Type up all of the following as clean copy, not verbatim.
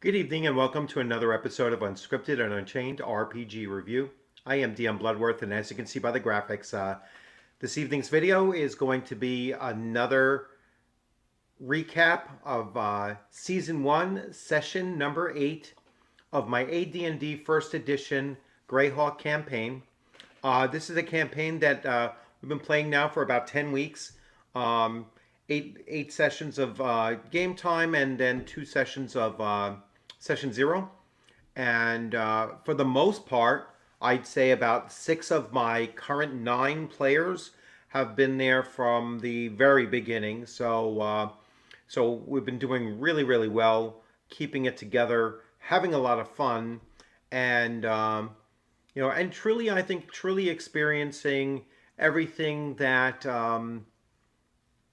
Good evening and welcome to another episode of Unscripted and Unchained RPG Review. I am DM Bluddworth, and as you can see by the graphics, this evening's video is going to be another recap of Season 1, Session number 8 of my AD&D First Edition Greyhawk campaign. This is a campaign that we've been playing now for about 10 weeks. Um, eight sessions of game time and then 2 sessions of Session 0. And for the most part, I'd say about 6 of my current 9 players have been there from the very beginning. So we've been doing really, really well, keeping it together, having a lot of fun, and and truly, I think, truly experiencing everything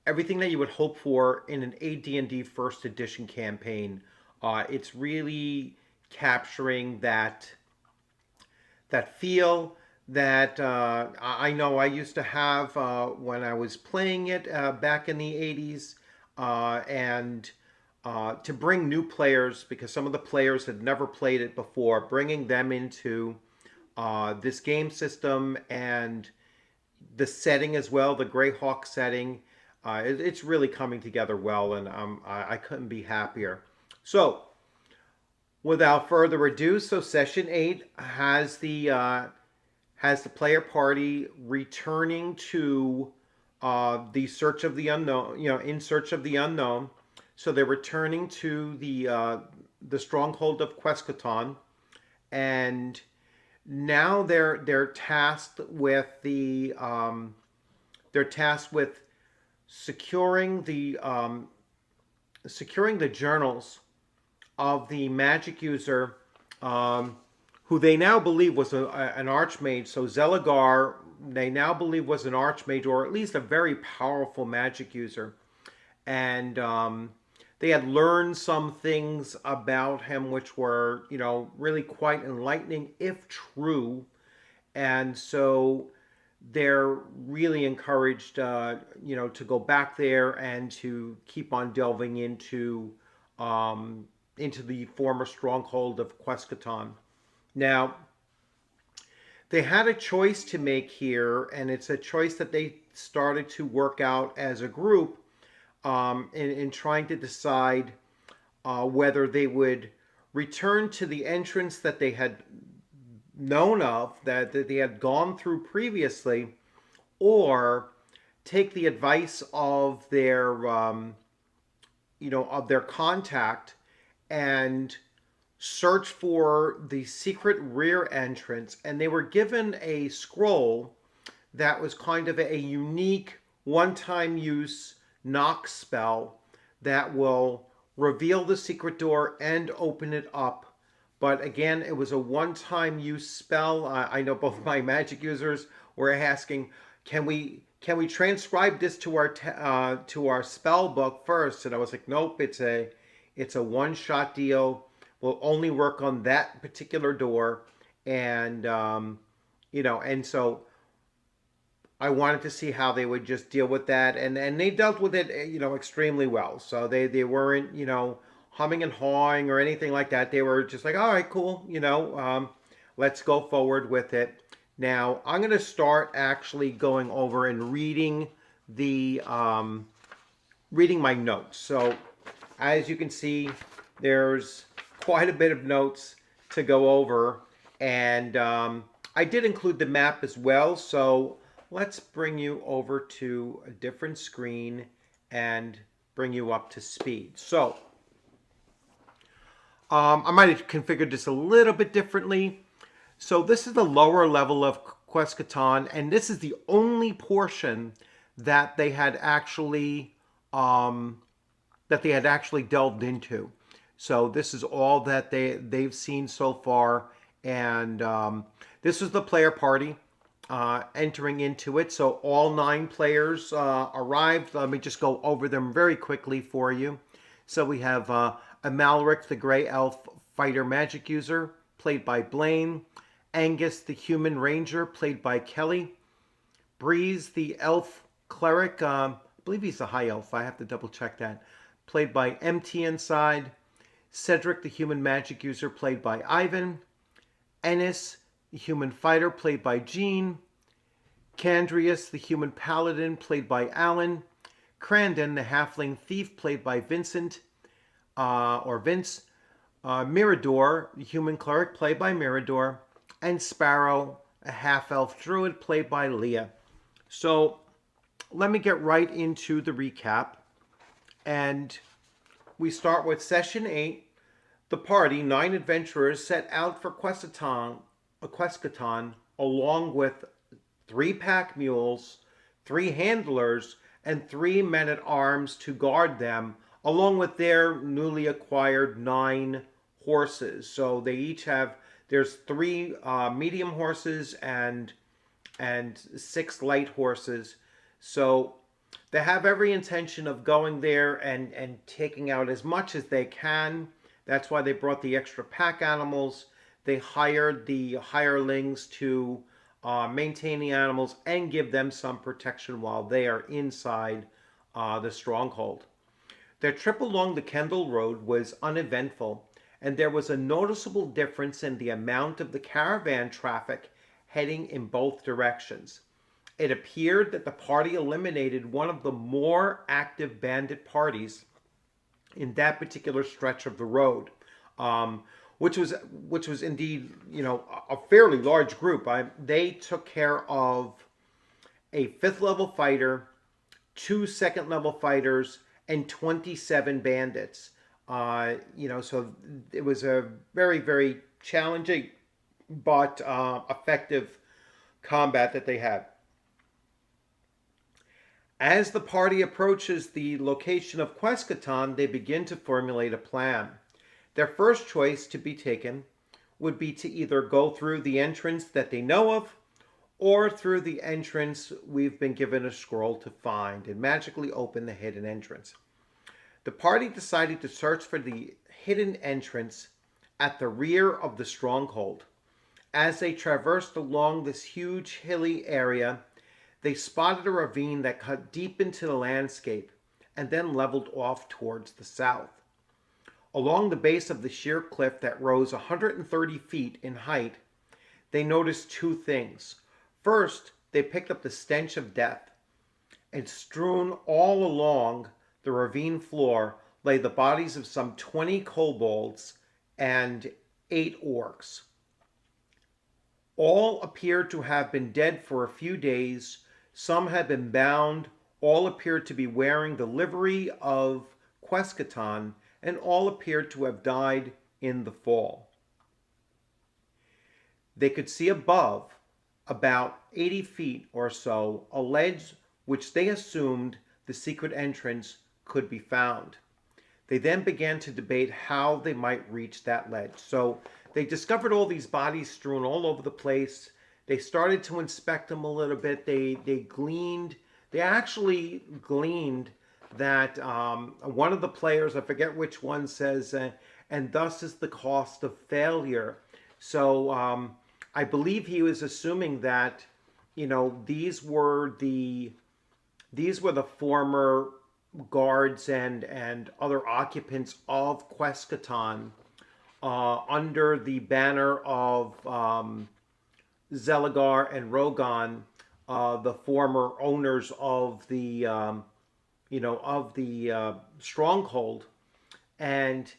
everything that you would hope for in an AD&D First Edition campaign. It's really capturing that feel that I know I used to have when I was playing it back in the 80s, and to bring new players, because some of the players had never played it before, bringing them into this game system and the setting as well, the Greyhawk setting. It's really coming together well, and I couldn't be happier. So, without further ado, so Session 8 has the player party returning to the search of the unknown. In search of the unknown. So they're returning to the stronghold of Quescaton, and now they're tasked with securing the journals of the magic user, who they now believe was an archmage. So Zelagar, they now believe was an archmage, or at least a very powerful magic user. And they had learned some things about him which were, really quite enlightening, if true. And so they're really encouraged, to go back there and to keep on delving into the former stronghold of Quescaton. Now, they had a choice to make here, and it's a choice that they started to work out as a group, in trying to decide whether they would return to the entrance that they had known of, that they had gone through previously, or take the advice of their contact and search for the secret rear entrance. And they were given a scroll that was kind of a unique one-time use knock spell that will reveal the secret door and open it up. But again, it was a one-time use spell. I know both my magic users were asking, can we transcribe this to our spell book first? And I was like, nope, it's a one-shot deal. We'll only work on that particular door, and and so I wanted to see how they would just deal with that, and they dealt with it, extremely well. So they weren't, humming and hawing or anything like that. They were just like, all right, cool, let's go forward with it. Now I'm going to start actually going over and reading my notes. So as you can see, there's quite a bit of notes to go over, and I did include the map as well. So let's bring you over to a different screen and bring you up to speed. So I might have configured this a little bit differently. So this is the lower level of Quescaton, and this is the only portion that they had actually delved into. So this is all that they've seen so far, and this is the player party entering into it. So all 9 players arrived. Let me just go over them very quickly for you. So we have Amalric, the Grey Elf Fighter Magic User, played by Blaine. Angus, the Human Ranger, played by Kelly. Breeze, the Elf Cleric, I believe he's a High Elf. I have to double check that. Played by MT Inside. Cedric, the human magic user, played by Ivan. Ennis, the human fighter, played by Jean. Candrius, the human paladin, played by Alan. Crandon, the halfling thief, played by Vincent, or Vince. Mirador, the human cleric, played by Mirador. And Sparrow, a half-elf druid, played by Leah. So let me get right into the recap. And we start with Session 8. The party, 9 adventurers, set out for Quescaton along with 3 pack mules, 3 handlers, and 3 men-at-arms to guard them, along with their newly acquired 9 horses. So they each have, there's 3 medium horses and 6 light horses. So they have every intention of going there and taking out as much as they can. That's why they brought the extra pack animals. They hired the hirelings to maintain the animals and give them some protection while they are inside the stronghold. Their trip along the Kendall Road was uneventful, and there was a noticeable difference in the amount of the caravan traffic heading in both directions. It appeared that the party eliminated one of the more active bandit parties in that particular stretch of the road, which was indeed, a fairly large group. They took care of a 5th level fighter, 2 2nd level fighters, and 27 bandits. So it was a very, very challenging but effective combat that they had. As the party approaches the location of Quescaton, they begin to formulate a plan. Their first choice to be taken would be to either go through the entrance that they know of, or through the entrance we've been given a scroll to find and magically open the hidden entrance. The party decided to search for the hidden entrance at the rear of the stronghold. As they traversed along this huge hilly area, they spotted a ravine that cut deep into the landscape and then leveled off towards the south. Along the base of the sheer cliff that rose 130 feet in height, they noticed 2 things. First, they picked up the stench of death, and strewn all along the ravine floor lay the bodies of some 20 kobolds and 8 orcs. All appeared to have been dead for a few days. Some had been bound. All appeared to be wearing the livery of Quescaton, and all appeared to have died in the fall. They could see above, about 80 feet or so, a ledge which they assumed the secret entrance could be found. They then began to debate how they might reach that ledge. So they discovered all these bodies strewn all over the place. They started to inspect them a little bit. They actually gleaned that one of the players, I forget which one, says, and thus is the cost of failure. So I believe he was assuming that, these were the former guards and other occupants of Quescaton under the banner of Zelagar and Rogan, the former owners of the stronghold. And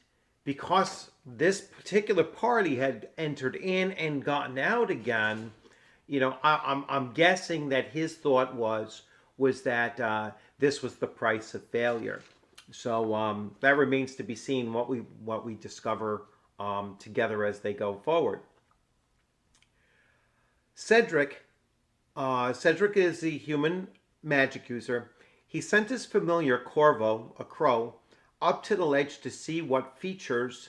because this particular party had entered in and gotten out again, I'm guessing that his thought was that this was the price of failure. So that remains to be seen what we discover together as they go forward. Cedric is the human magic user. He sent his familiar Corvo, a crow, up to the ledge to see what features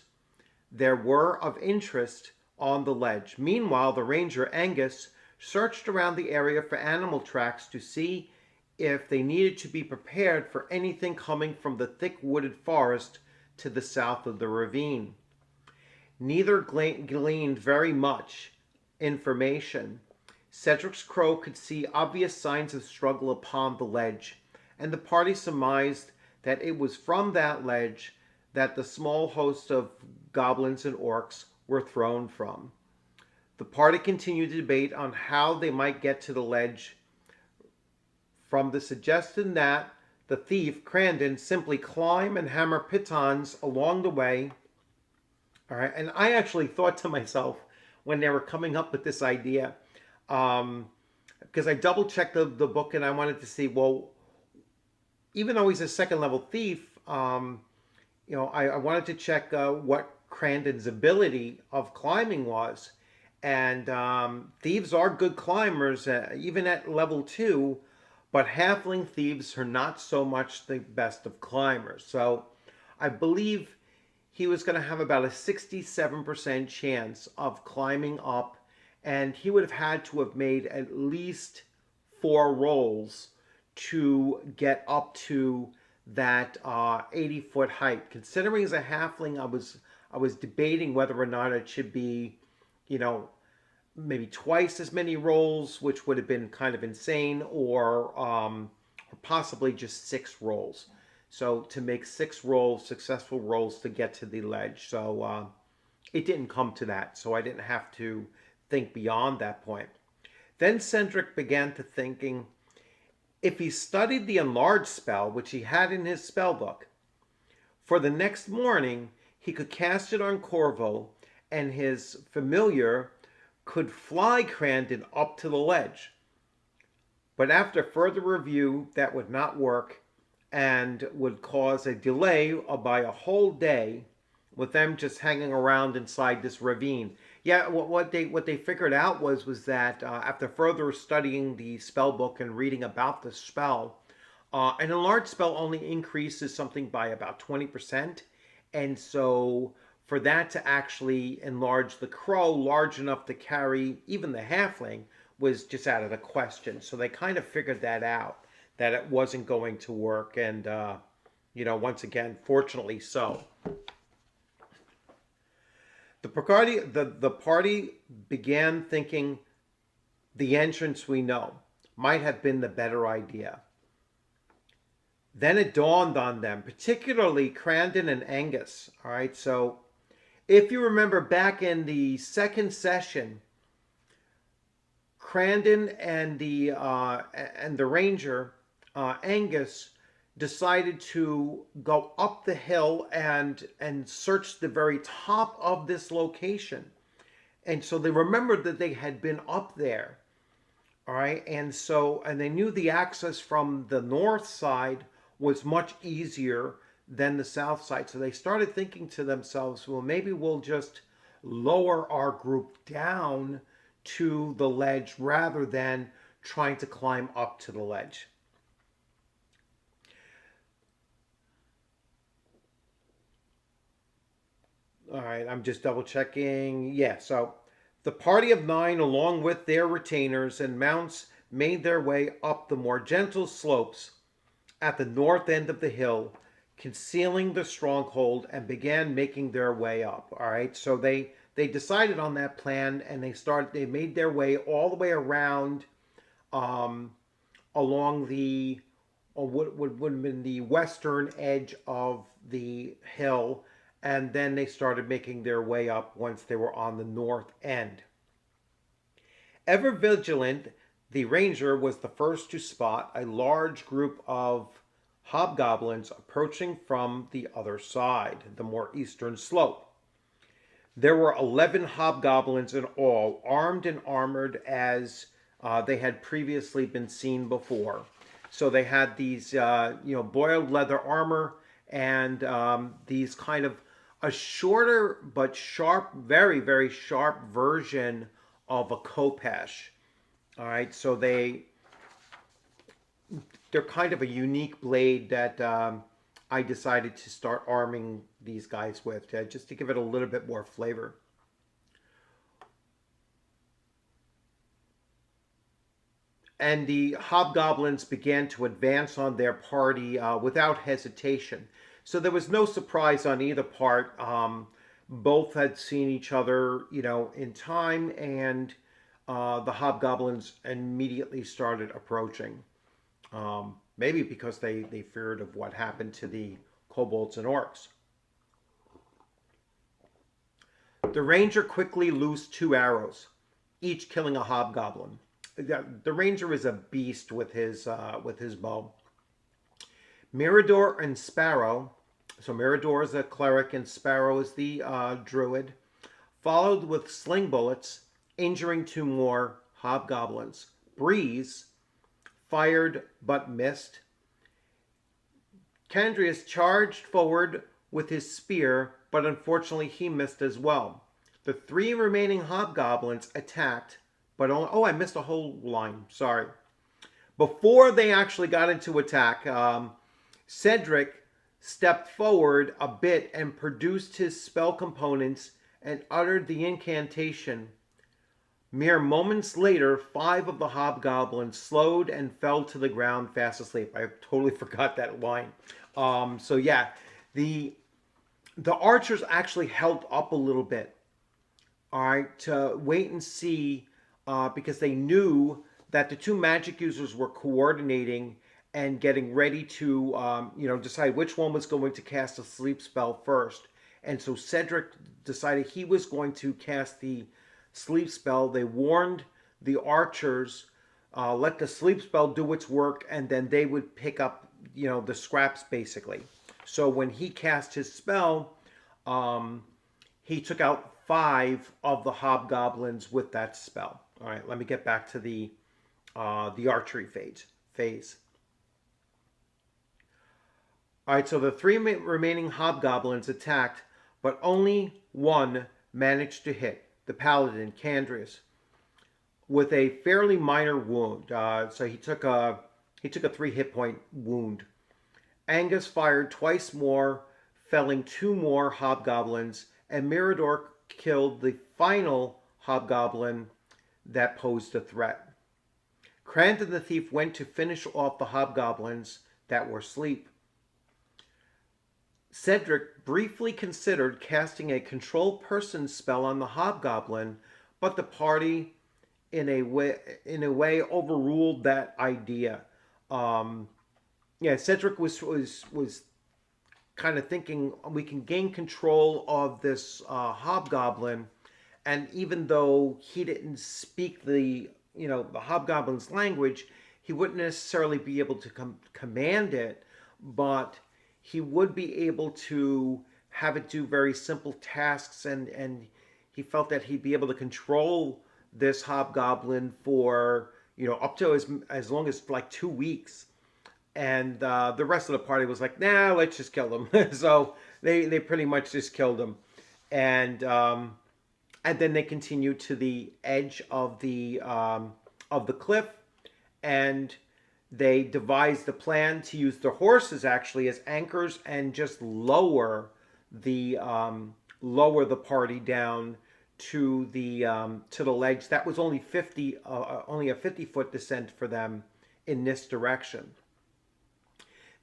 there were of interest on the ledge. Meanwhile, the ranger Angus searched around the area for animal tracks to see if they needed to be prepared for anything coming from the thick wooded forest to the south of the ravine. Neither gleaned very much information. Cedric's crow could see obvious signs of struggle upon the ledge, and the party surmised that it was from that ledge that the small host of goblins and orcs were thrown from. The party continued to debate on how they might get to the ledge, from the suggestion that the thief, Crandon, simply climb and hammer pitons along the way. All right, and I actually thought to myself when they were coming up with this idea, because I double checked the book and I wanted to see, well, even though he's a second level thief, I wanted to check what Crandon's ability of climbing was. And thieves are good climbers, even at level 2, but halfling thieves are not so much the best of climbers. So I believe he was going to have about a 67% chance of climbing up, and he would have had to have made at least 4 rolls to get up to that 80-foot height. Considering as a halfling, I was debating whether or not it should be, maybe twice as many rolls, which would have been kind of insane, or possibly just 6 rolls. So to make 6 rolls, successful rolls to get to the ledge. So it didn't come to that, so I didn't have to think beyond that point. Then Cendric began to thinking, if he studied the enlarged spell, which he had in his spell book, for the next morning he could cast it on Corvo, and his familiar could fly Crandon up to the ledge. But after further review, that would not work and would cause a delay by a whole day, with them just hanging around inside this ravine. Yeah, what they figured out was that after further studying the spell book and reading about the spell, an enlarged spell only increases something by about 20%, and so for that to actually enlarge the crow large enough to carry even the halfling was just out of the question. So they kind of figured that out, that it wasn't going to work, and once again, fortunately so. The party began thinking the entrance we know might have been the better idea. Then it dawned on them, particularly Crandon and Angus. All right, so if you remember back in the second session, Crandon and the ranger Angus decided to go up the hill and search the very top of this location, and so they remembered that they had been up there. All right, and they knew the access from the north side was much easier than the south side. So they started thinking to themselves, well, maybe we'll just lower our group down to the ledge rather than trying to climb up to the ledge. All right, I'm just double checking. Yeah, so the party of 9, along with their retainers and mounts, made their way up the more gentle slopes at the north end of the hill, concealing the stronghold, and began making their way up. All right, so they decided on that plan, and they made their way all the way around along the what would have been the western edge of the hill, and then they started making their way up once they were on the north end. Ever vigilant, the ranger was the first to spot a large group of hobgoblins approaching from the other side, the more eastern slope. There were 11 hobgoblins in all, armed and armored as they had previously been seen before. So they had these, boiled leather armor and these kind of a shorter but sharp, very, very sharp version of a khopesh. All right, so they're kind of a unique blade that I decided to start arming these guys with, just to give it a little bit more flavor. And the hobgoblins began to advance on their party without hesitation. So there was no surprise on either part. Both had seen each other, in time, and the hobgoblins immediately started approaching. Maybe because they feared of what happened to the kobolds and orcs. The ranger quickly loosed 2 arrows, each killing a hobgoblin. The ranger is a beast with his bow. Mirador and Sparrow, so Mirador is the cleric and Sparrow is the druid, followed with sling bullets, injuring 2 more hobgoblins. Breeze fired but missed. Candrius charged forward with his spear, but unfortunately he missed as well. The 3 remaining hobgoblins attacked, but only... Oh, I missed a whole line. Sorry. Before they actually got into attack, Cedric stepped forward a bit and produced his spell components and uttered the incantation. Mere moments later, 5 of the hobgoblins slowed and fell to the ground fast asleep. I totally forgot that line. So yeah, the archers actually held up a little bit. All right, to wait and see, because they knew that the 2 magic users were coordinating and getting ready to, decide which one was going to cast a sleep spell first. And so Cedric decided he was going to cast the sleep spell. They warned the archers, let the sleep spell do its work, and then they would pick up, the scraps basically. So when he cast his spell, he took out 5 of the hobgoblins with that spell. All right, let me get back to the archery phase. All right, so the 3 remaining hobgoblins attacked, but only 1 managed to hit, the paladin, Candrius, with a fairly minor wound. So he took a 3 hit point wound. Angus fired twice more, felling 2 more hobgoblins, and Mirador killed the final hobgoblin that posed a threat. Cranton the thief went to finish off the hobgoblins that were asleep. Cedric briefly considered casting a control person spell on the hobgoblin, but the party in a way overruled that idea. Cedric was kind of thinking we can gain control of this hobgoblin, and even though he didn't speak the hobgoblin's language, he wouldn't necessarily be able to command it, but he would be able to have it do very simple tasks, and he felt that he'd be able to control this hobgoblin for up to as long as like 2 weeks. And the rest of the party was like, nah, let's just kill him. So they pretty much just killed him, and then they continued to the edge of the cliff, and they devised a plan to use the horses actually as anchors and just lower the party down to the ledge. That was only only a 50-foot descent for them in this direction.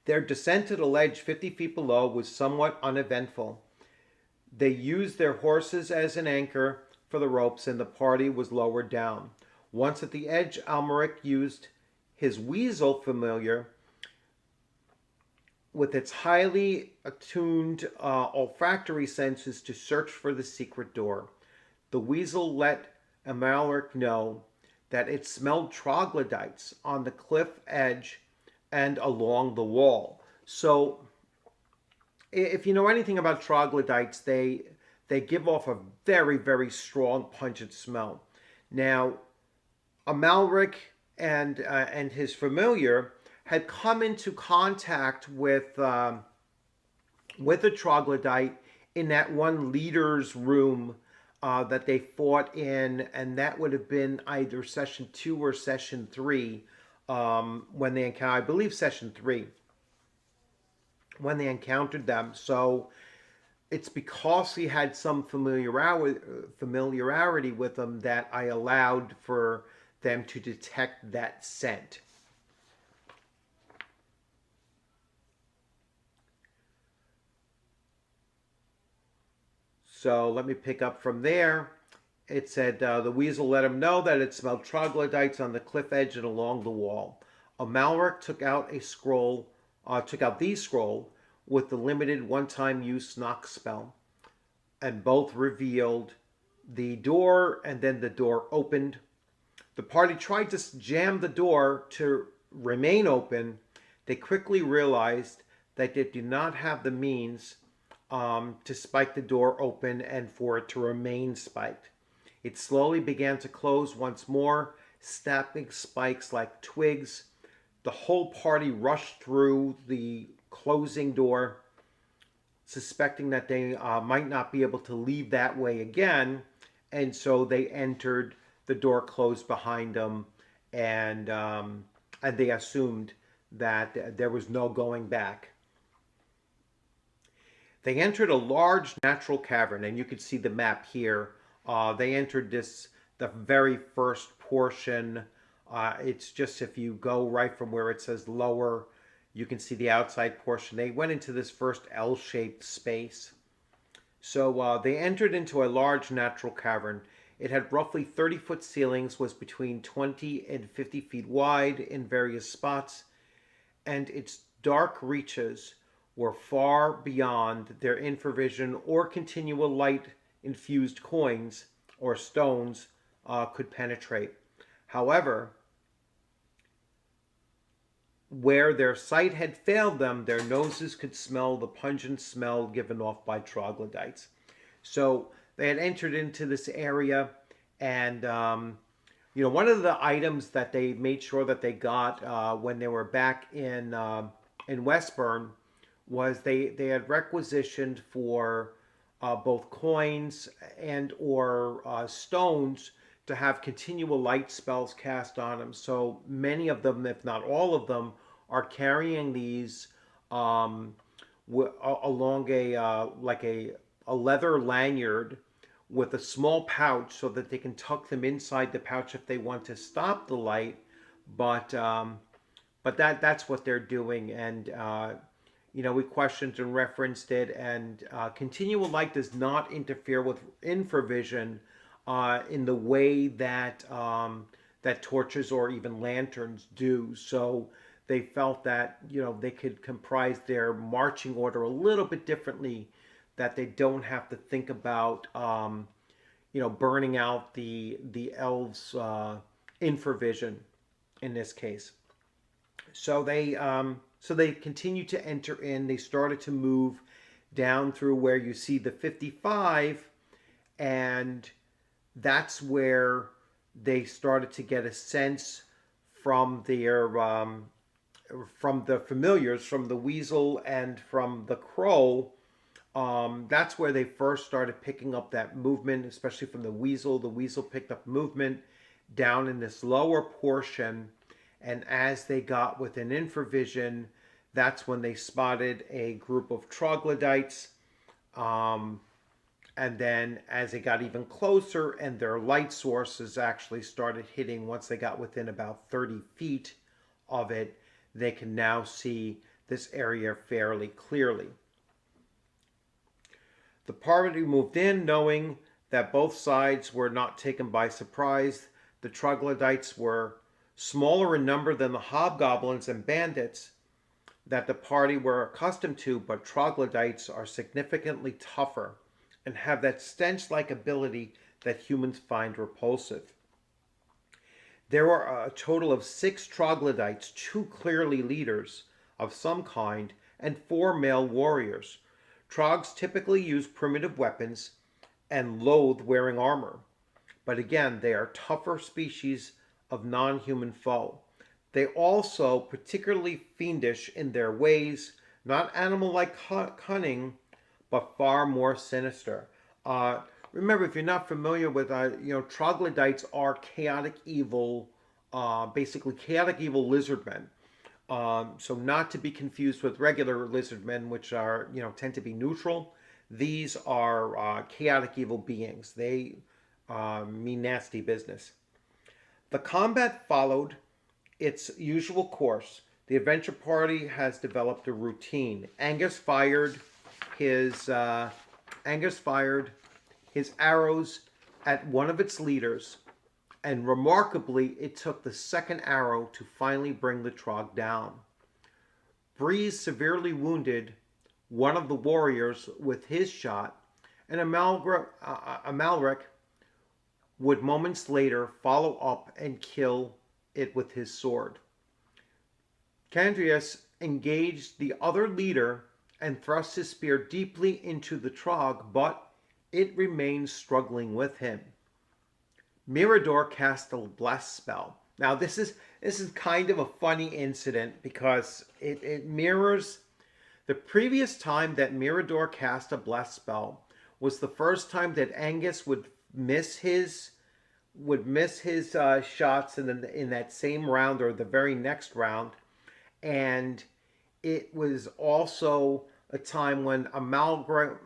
Their descent to the ledge 50 feet below was somewhat uneventful. They used their horses as an anchor for the ropes, and the party was lowered down. Once at the edge, Almeric used his weasel familiar with its highly attuned olfactory senses to search for the secret door. The weasel let Almeric know that it smelled troglodytes on the cliff edge and along the wall. So if you know anything about troglodytes, they give off a very, very strong, pungent smell. Now, Amalric and his familiar had come into contact with a troglodyte in that one leader's room that they fought in, and that would have been either session 2 or session 3 when they encountered, I believe session 3, when they encountered them. So it's because he had some familiarity with them that I allowed for them to detect that scent. So let me pick up from there. It said the weasel let him know that it smelled troglodytes on the cliff edge and along the wall. Amalric took out the scroll with the limited one-time use knock spell, and both revealed the door, and then the door opened. The party tried to jam the door to remain open. They quickly realized that they did not have the means to spike the door open and for it to remain spiked. It slowly began to close once more, snapping spikes like twigs. The whole party rushed through the closing door, suspecting that they might not be able to leave that way again, and so they entered. The door closed behind them, and they assumed that there was no going back. They entered a large natural cavern, and you can see the map here. They entered the very first portion. It's just if you go right from where it says lower, you can see the outside portion. They went into this first L-shaped space. So they entered into a large natural cavern. It had roughly 30-foot ceilings, was between 20 and 50 feet wide in various spots, and its dark reaches were far beyond their infravision or continual light-infused coins or stones could penetrate. However, where their sight had failed them, their noses could smell the pungent smell given off by troglodytes. So they had entered into this area, and one of the items that they made sure that they got when they were back in Westburn was they had requisitioned for both coins and or stones to have continual light spells cast on them. So many of them, if not all of them, are carrying these along a leather lanyard with a small pouch so that they can tuck them inside the pouch if they want to stop the light. But that's what they're doing, and we questioned and referenced it, and continual light does not interfere with infravision in the way that that torches or even lanterns do. So they felt that they could comprise their marching order a little bit differently, that they don't have to think about burning out the elves' infravision in this case. So they continued to enter in. They started to move down through where you see the 55, and that's where they started to get a sense from from the familiars, from the weasel and from the crow. That's where they first started picking up that movement, especially from the weasel. The weasel picked up movement down in this lower portion, and as they got within infravision, that's when they spotted a group of troglodytes. And then as they got even closer and their light sources actually started hitting, once they got within about 30 feet of it, they can now see this area fairly clearly. The party moved in knowing that both sides were not taken by surprise. The troglodytes were smaller in number than the hobgoblins and bandits that the party were accustomed to, but troglodytes are significantly tougher and have that stench-like ability that humans find repulsive. There were a total of 6 troglodytes, 2 clearly leaders of some kind, and 4 male warriors. Trogs typically use primitive weapons and loathe wearing armor. But again, they are tougher species of non-human foe. They also particularly fiendish in their ways, not animal-like cunning, but far more sinister. Remember, if you're not familiar with, troglodytes are chaotic evil, basically chaotic evil lizardmen. So not to be confused with regular lizardmen, which are, tend to be neutral. These are chaotic evil beings. They mean nasty business. The combat followed its usual course. The adventure party has developed a routine. Angus fired his arrows at one of its leaders, and remarkably, it took the second arrow to finally bring the trog down. Breeze severely wounded one of the warriors with his shot, and Amalric would moments later follow up and kill it with his sword. Candrius engaged the other leader and thrust his spear deeply into the trog, but it remained struggling with him. Mirador cast a bless spell. Now this is kind of a funny incident because it mirrors the previous time that Mirador cast a bless spell was the first time that Angus would miss his shots in that same round or the very next round, and it was also a time when Amalric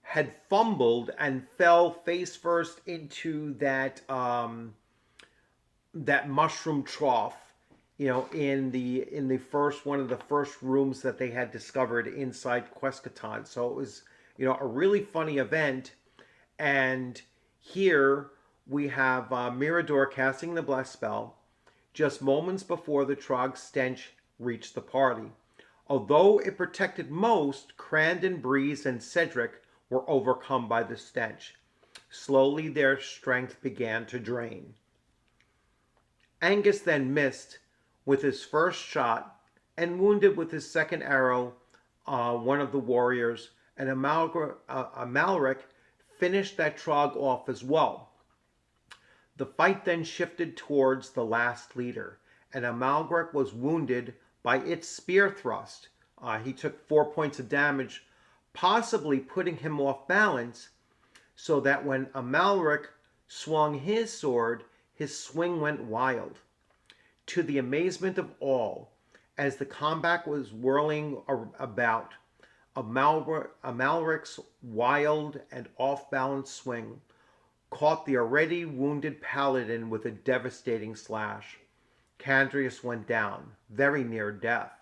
had fumbled and fell face first into that mushroom trough, in the first one of the first rooms that they had discovered inside Quescaton. So it was, a really funny event. And here we have Mirador casting the bless spell just moments before the Trog's stench reached the party. Although it protected most, Crandon, Breeze, and Cedric were overcome by the stench. Slowly their strength began to drain. Angus then missed with his first shot and wounded with his second arrow one of the warriors, and Amalric finished that Trog off as well. The fight then shifted towards the last leader, and Amalric was wounded by its spear thrust. He took 4 points of damage, possibly putting him off balance, so that when Amalric swung his sword, his swing went wild. To the amazement of all, as the combat was whirling about, Amalric's wild and off-balance swing caught the already wounded paladin with a devastating slash. Candrius went down, very near death.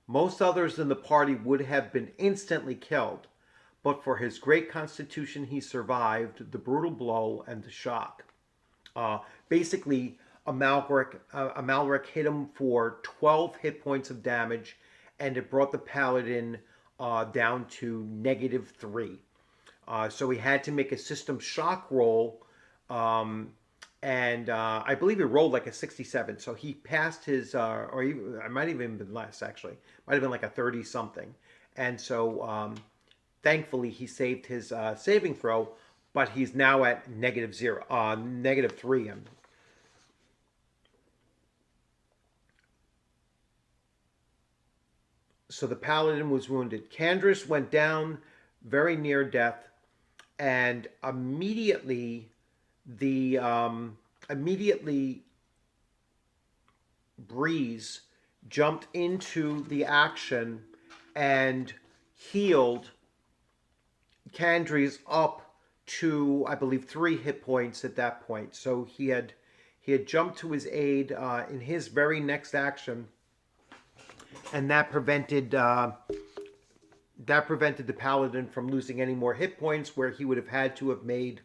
Most others in the party would have been instantly killed, but for his great constitution he survived the brutal blow and the shock. Basically, Amalric hit him for 12 hit points of damage, and it brought the paladin down to -3. So he had to make a system shock roll, and I believe he rolled like a 67. So he passed his, or even, it might have even been less actually. Might have been like a 30 something. And so thankfully he saved his saving throw, but he's now at -3. So the paladin was wounded. Candrius went down very near death, and immediately Breeze jumped into the action and healed Candrius up to, I believe, 3 hit points at that point. So he had jumped to his aid in his very next action, and that prevented the paladin from losing any more hit points, where he would have had to have made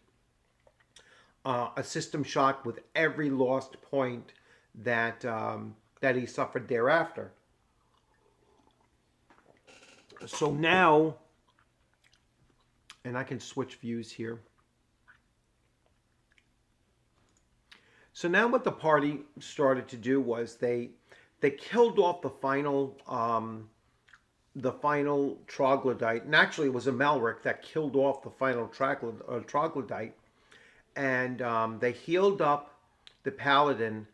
a system shock with every lost point that he suffered thereafter. So now, and I can switch views here. So now what the party started to do was they killed off the final troglodyte, and actually it was Amalric that killed off the final troglodyte, and they healed up the paladin.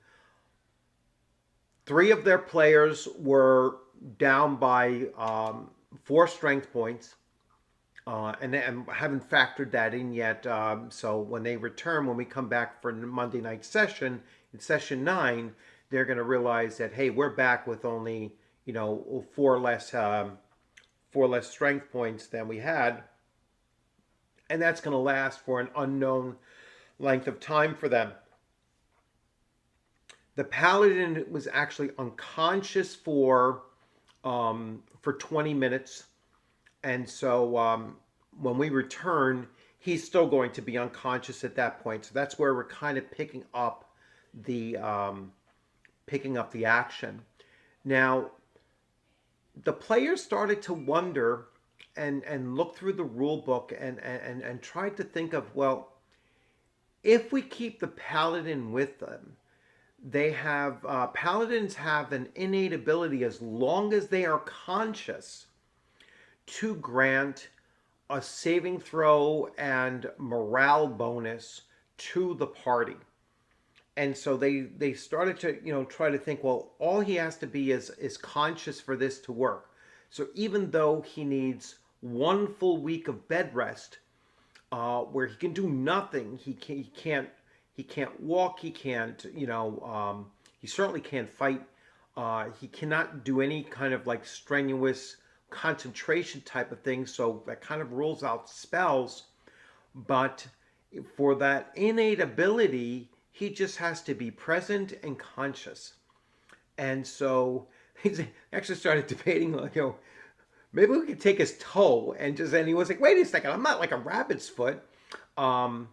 3 of their players were down by 4 strength points, and I haven't factored that in yet. So when we come back for Monday night session, in session 9, they're going to realize that, hey, we're back with only 4 less strength points than we had, and that's going to last for an unknown length of time for them. The paladin was actually unconscious for 20 minutes, and so when we return, he's still going to be unconscious at that point. So that's where we're kind of picking up the action. Now, the players started to wonder and looked through the rule book and tried to think of, well, if we keep the paladin with them, they have paladins have an innate ability, as long as they are conscious, to grant a saving throw and morale bonus to the party. And so they started to try to think, well, all he has to be is conscious for this to work. So even though he needs one full week of bed rest, where he can do nothing, he can't walk, he can't he certainly can't fight, he cannot do any kind of like strenuous concentration type of thing, so that kind of rules out spells. But for that innate ability, he just has to be present and conscious. And so he actually started debating, like, maybe we could take his toe and he was like, wait a second, I'm not like a rabbit's foot. Um,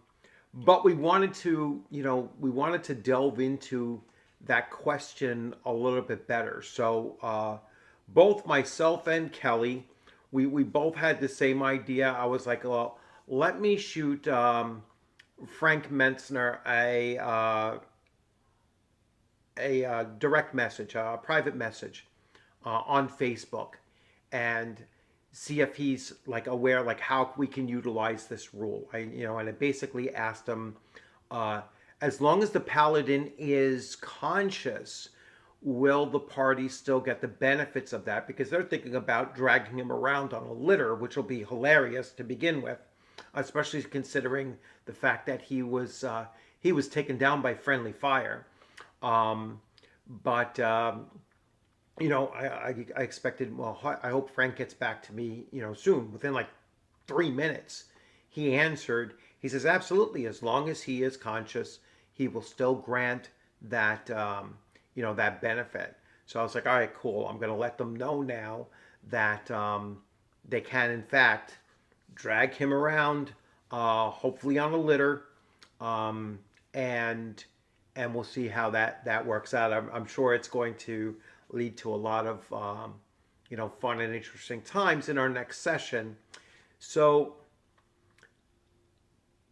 but we wanted to delve into that question a little bit better. So both myself and Kelly, we both had the same idea. I was like, well, let me shoot Frank Mentzner a direct message, a private message on Facebook, and see if he's like aware, like how we can utilize this rule. And I basically asked him, uh, as long as the paladin is conscious, will the party still get the benefits of that? Because they're thinking about dragging him around on a litter, which will be hilarious to begin with, especially considering the fact that he was taken down by friendly fire. Um, but I expected. Well, I hope Frank gets back to me, soon, within like 3 minutes. He answered. He says, absolutely, as long as he is conscious, he will still grant that, that benefit. So I was like, all right, cool. I'm going to let them know now that they can, in fact, drag him around, hopefully on a litter, um, and we'll see how that works out. I'm sure it's going to lead to a lot of fun and interesting times in our next session. So,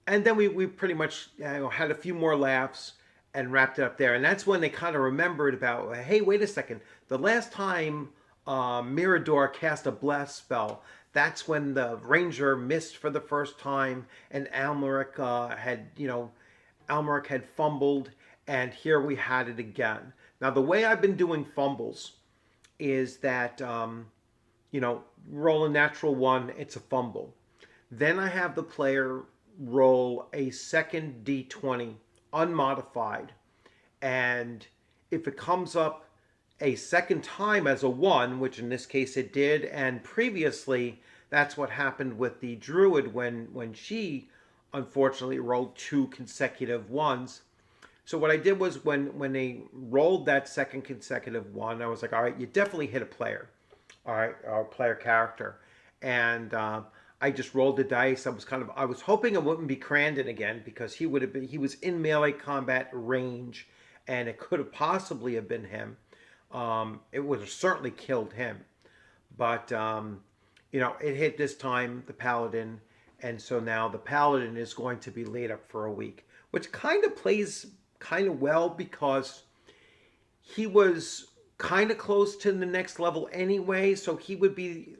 and then we pretty much had a few more laughs and wrapped it up there. And that's when they kind of remembered about, hey, wait a second, the last time Mirador cast a blast spell, that's when the ranger missed for the first time, and Almeric had fumbled, and here we had it again. Now, the way I've been doing fumbles is that, roll a natural one, it's a fumble. Then I have the player roll a second d20 unmodified, and if it comes up a second time as a 1, which in this case it did, and previously that's what happened with the druid when she unfortunately rolled 2 consecutive 1s. So what I did was when they rolled that second consecutive 1, I was like, all right, you definitely hit a player, all right, or player character, and I just rolled the dice. I was hoping it wouldn't be Crandon again, because he was in melee combat range, and it could have possibly have been him. It would have certainly killed him, but it hit this time the paladin, and so now the paladin is going to be laid up for a week, which kind of plays kind of well, because he was kind of close to the next level anyway, so he would be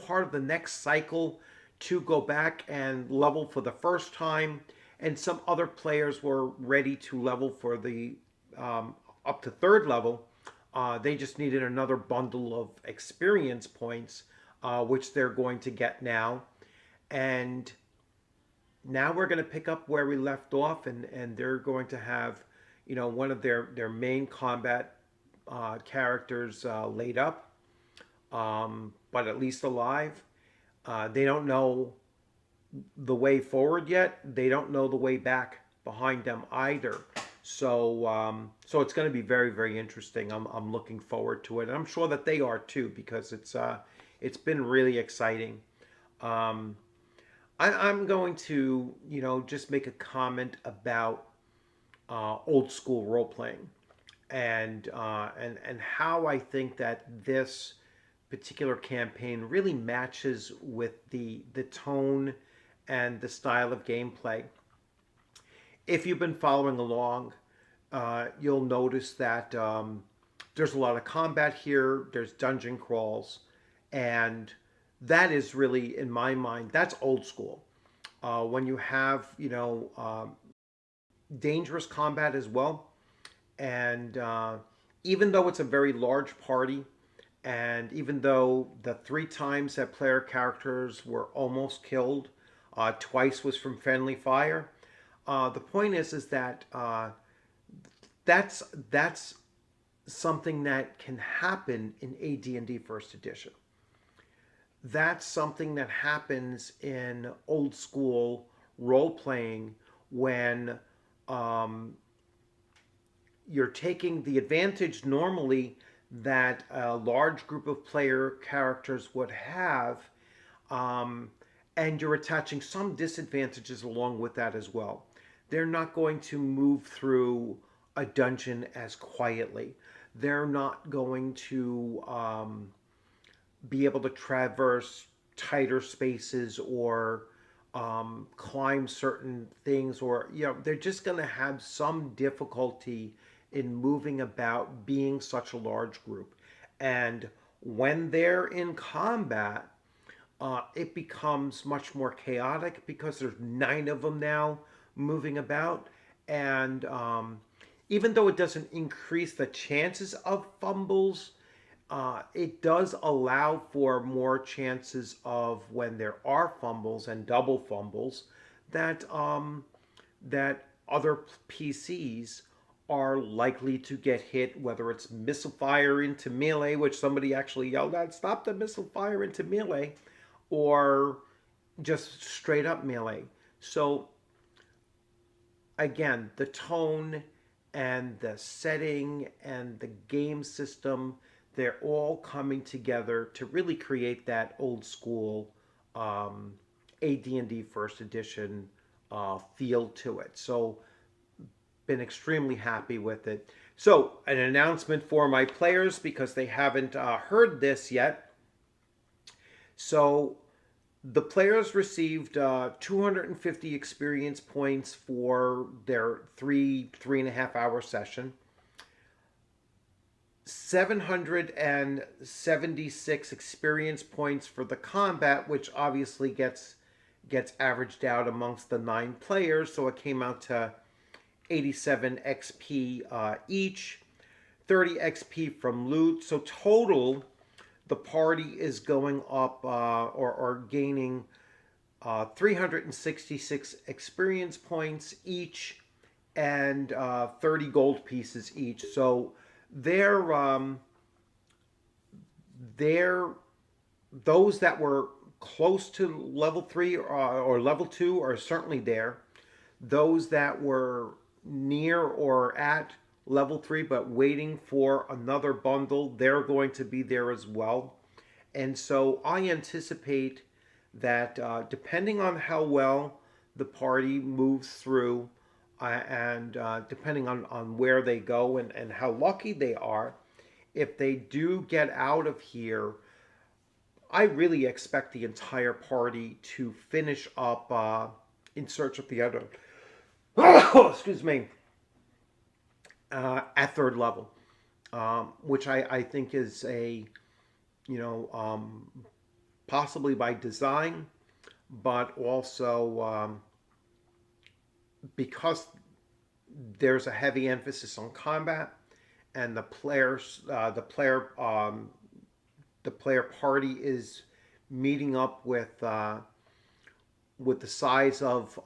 part of the next cycle to go back and level for the first time, and some other players were ready to level for the up to 3rd level. They just needed another bundle of experience points, which they're going to get now. And now we're going to pick up where we left off, and they're going to have one of their main combat characters laid up, but at least alive. They don't know the way forward yet. They don't know the way back behind them either. So it's going to be very, very interesting. I'm looking forward to it, and I'm sure that they are too, because it's been really exciting. I'm going to just make a comment about old school role playing, and how I think that this particular campaign really matches with the tone and the style of gameplay. If you've been following along, you'll notice that there's a lot of combat here. There's dungeon crawls, and that is really, in my mind, that's old school. When you have, dangerous combat as well, and even though it's a very large party, and even though the three times that player characters were almost killed, twice was from friendly fire. The point is that that's something that can happen in AD&D First Edition. That's something that happens in old school role playing when um, you're taking the advantage normally that a large group of player characters would have, um, and you're attaching some disadvantages along with that as well. They're not going to move through a dungeon as quietly. They're not going to be able to traverse tighter spaces or climb certain things, or they're just going to have some difficulty in moving about being such a large group. And when they're in combat, it becomes much more chaotic because there's 9 of them now moving about. And even though it doesn't increase the chances of fumbles, it does allow for more chances of, when there are fumbles and double fumbles, that that other PCs are likely to get hit, whether it's missile fire into melee, which somebody actually yelled at, stop the missile fire into melee, or just straight up melee. So again, the tone and the setting and the game system, they're all coming together to really create that old school AD&D First Edition feel to it. So been extremely happy with it. So an announcement for my players, because they haven't heard this yet. So the players received 250 experience points for their 3.5 hour session. 776 experience points for the combat, which obviously gets averaged out amongst the 9 players, so it came out to 87 XP each. 30 XP from loot. So total, the party is going up or gaining 366 experience points each, and 30 gold pieces each. So they're those that were close to level 3 or level 2 are certainly there. Those that were near or at level 3 but waiting for another bundle, they're going to be there as well. And so I anticipate that depending on how well the party moves through, and depending on where they go and how lucky they are, if they do get out of here, I really expect the entire party to finish up in search of the other excuse me, at 3rd level, which I think is a, possibly by design, but also because there's a heavy emphasis on combat, and the player party is meeting up with the size of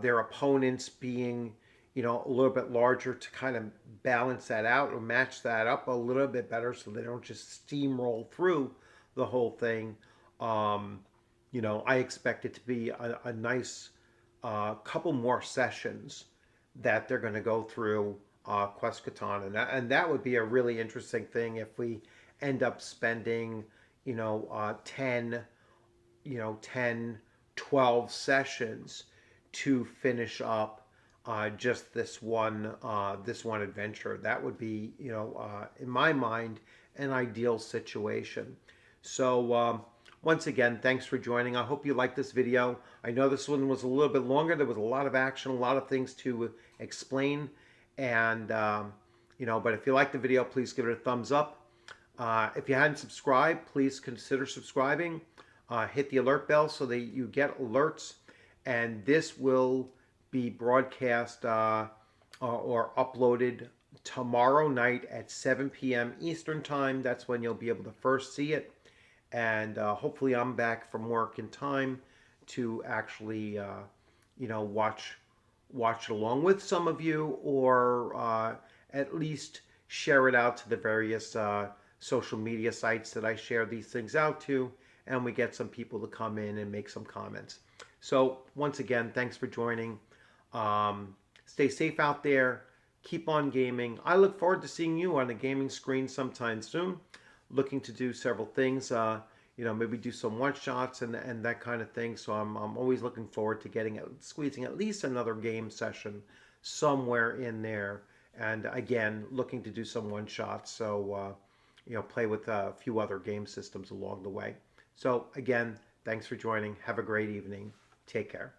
their opponents being, a little bit larger, to kind of balance that out or match that up a little bit better, so they don't just steamroll through the whole thing. I expect it to be a nice couple more sessions that they're going to go through Quest Catan, and that would be a really interesting thing if we end up spending 10 12 sessions to finish up just this one adventure. That would be, in my mind, an ideal situation. So once again, thanks for joining. I hope you liked this video. I know this one was a little bit longer. There was a lot of action, a lot of things to explain. And, but if you like the video, please give it a thumbs up. If you hadn't subscribed, please consider subscribing. Hit the alert bell so that you get alerts. And this will be broadcast or uploaded tomorrow night at 7 p.m. Eastern Time. That's when you'll be able to first see it. And hopefully I'm back from work in time to actually, watch it along with some of you, or at least share it out to the various social media sites that I share these things out to, and we get some people to come in and make some comments. So once again, thanks for joining. Stay safe out there. Keep on gaming. I look forward to seeing you on a gaming screen sometime soon. Looking to do several things. Maybe do some one shots and that kind of thing. So I'm always looking forward to squeezing at least another game session somewhere in there. And again, looking to do some one shots. So play with a few other game systems along the way. So again, thanks for joining. Have a great evening. Take care.